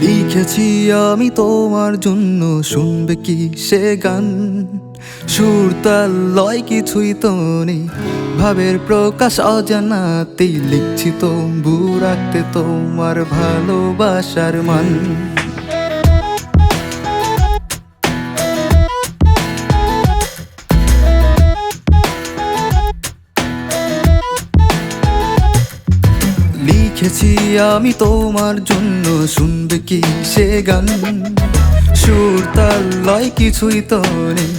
লিখেছি আমি তোমার জন্য, শুনবে কি সে গান? সুর তাল লয় কিছুই তো নেই, ভাবের প্রকাশ অজানাতেই লিখছি তবু রাখতে তোমার ভালোবাসার মান। লিখেছি আমি তোমার জন্য, শুনবে কি সে গান? সুর তাল লয় কিছুই তো নেই,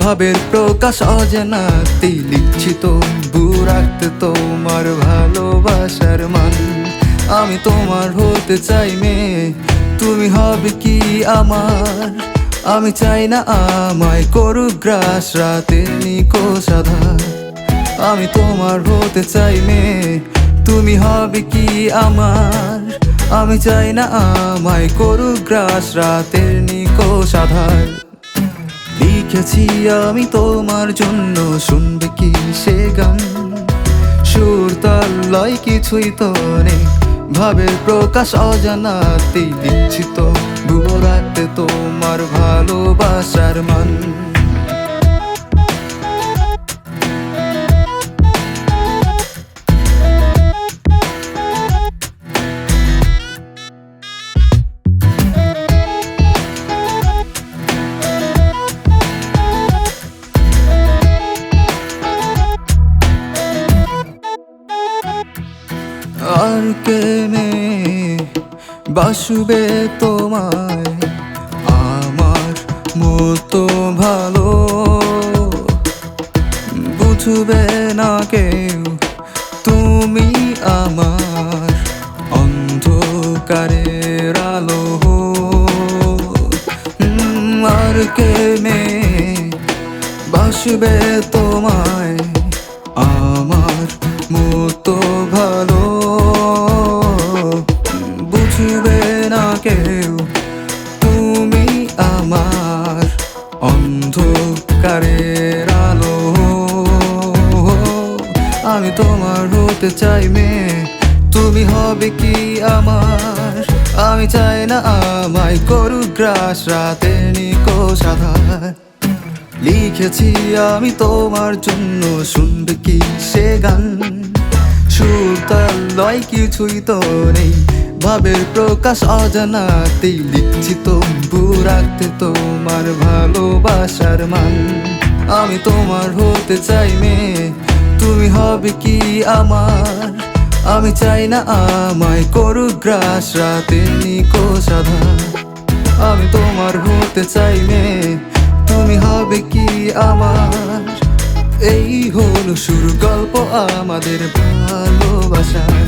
ভাবের প্রকাশ অজানাতেই লিখছি তবু রাখতে তোমার ভালোবাসার মান। আমি তোমার হতে চাই মেয়ে, তুমি হবে কি আমার? আমি চাই না আমায় করুক গ্রাস রাতের নিখোঁজ আঁধার। আমি তোমার হতে চাই মেয়ে, তুমি হবে কি আমার? আমি চাই না আমায় করুক গ্রাস রাতের নিখোঁজ আঁধার। লিখেছি আমি তোমার জন্য, শুনবে কি সে গান? সুর তাল লয় কিছুই তো নেই, ভাবের প্রকাশ অজানাতেই লিখছি তবু রাখতে তোমার ভালোবাসার মান। আর কে বাসবে তোমায় আমার মতো ভালো? বুঝবে না কেউ তুমি আমার অন্ধকারের আলো। আর কে বাসবে তোমায় আমার মতো ভালো? বুঝবে না কেউ তুমি আমার অন্ধকারের আলো। আমি তোমার হতে চাই মেয়ে, তুমি হবে কি আমার? আমি চাই না আমায় করুক গ্রাস রাতের নিখোঁজ আঁধার। লিখেছি আমি তোমার জন্য, শুনবে কি সে গান? সুর তাল লয় কিছুই তো নেই, ভাবের প্রকাশ অজানাতেই লিখছি তবু রাখতে তোমার ভালোবাসার মান। আমি তোমার হতে চাই মেয়ে, তুমি হবে কি আমার? আমি চাই না আমায় করুক গ্রাস রাতের নিখোঁজ আঁধার। আমি তোমার হতে চাই মেয়ে, তুমি হবে কি আমার? এই হলো শুরু গল্প আমাদের ভালোবাসার।